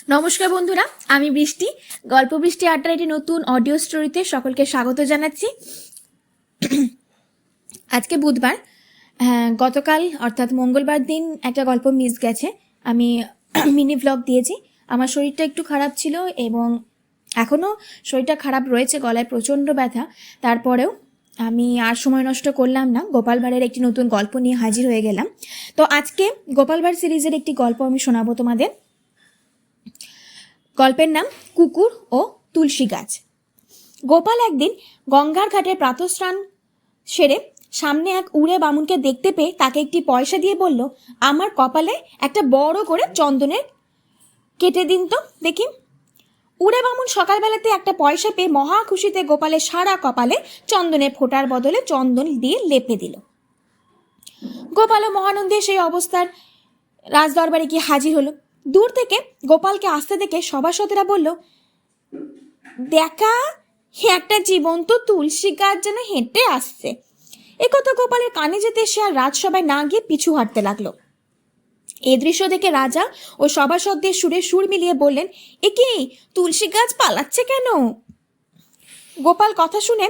নমস্কার বন্ধুরা, আমি বৃষ্টি। গল্প বৃষ্টি আড্ডার একটি নতুন অডিও স্টোরিতে সকলকে স্বাগত জানাচ্ছি। আজকে বুধবার, গতকাল অর্থাৎ মঙ্গলবার দিন একটা গল্প মিস গেছে। আমি মিনি ব্লগ দিয়েছি। আমার শরীরটা একটু খারাপ ছিল এবং এখনও শরীরটা খারাপ রয়েছে, গলায় প্রচণ্ড ব্যথা। তারপরেও আমি আর সময় নষ্ট করলাম না, গোপাল ভাঁড়ের একটি নতুন গল্প নিয়ে হাজির হয়ে গেলাম। তো আজকে গোপাল ভাঁড় সিরিজের একটি গল্প আমি শোনাবো তোমাদের। গল্পের নাম কুকুর ও তুলসী গাছ। গোপাল একদিন গঙ্গার ঘাটে প্রাতঃস্নান সেরে সামনে এক উড়ে বামুনকে দেখতে পেয়ে তাকে একটি পয়সা দিয়ে বলল, আমার কপালে একটা বড় করে চন্দনের কেটে দিন তো দেখি। উড়ে বামুন সকালবেলাতে একটা পয়সা পেয়ে মহা খুশিতে গোপালের সারা কপালে চন্দনের ফোঁটার বদলে চন্দন দিয়ে লেপে দিল। গোপালও মহানন্দে সেই অবস্থার রাজদরবারে গিয়ে হাজির হলো। দূর থেকে গোপালকে আসতে দেখে সভাসদেরা বলল, দেখা একটা জীবন্ত তুলসী গাছ যেন হেঁটে আসছে। একথা গোপালের কানে যেতে সে আর রাজসভায় না গিয়ে পিছু হাঁটতে লাগলো। এ দৃশ্য দেখে রাজা ও সভাসদদের সুরে সুর মিলিয়ে বললেন, এ কি, তুলসী গাছ পালাচ্ছে কেন? গোপাল কথা শুনে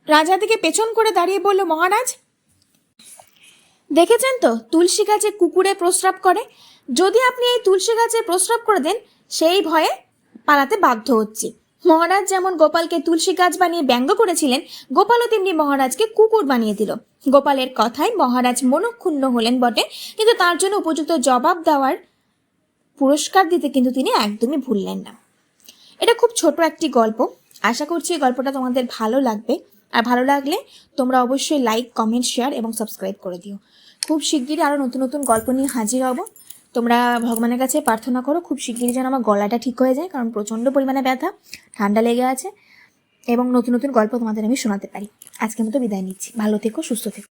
রাজা দিকে পেছন করে দাঁড়িয়ে বলল, মহারাজ, দেখেছেন তো তুলসী গাছে কুকুরে প্রস্রাব করে। যদি আপনি এই তুলসী গাছে প্রস্রাব করে দেন, সেই ভয়ে পালাতে বাধ্য হচ্ছি। মহারাজ যেমন গোপালকে তুলসী গাছ বানিয়ে ব্যঙ্গ করেছিলেন, গোপালও তেমনি মহারাজকে কুকুর বানিয়ে দিল। গোপালের কথায় মহারাজ মনক্ষুণ্ণ হলেন বটে, কিন্তু তার জন্য উপযুক্ত জবাব দেওয়ার পুরস্কার দিতে কিন্তু তিনি একদমই ভুললেন না। এটা খুব ছোট একটি গল্প। আশা করছি এই গল্পটা তোমাদের ভালো লাগবে। আর ভালো লাগলে তোমরা অবশ্যই লাইক, কমেন্ট, শেয়ার এবং সাবস্ক্রাইব করে দিও। খুব শিগগিরই আরও নতুন নতুন গল্প নিয়ে হাজির হব। তোমরা ভগবানের কাছে প্রার্থনা করো খুব শিগগিরই যেন আমার গলাটা ঠিক হয়ে যায়, কারণ প্রচণ্ড পরিমাণে ব্যথা, ঠান্ডা লেগে আছে, এবং নতুন নতুন গল্প তোমাদের আমি শোনাতে পারি। আজকের মতো বিদায় নিচ্ছি। ভালো থেকো, সুস্থ থেকো।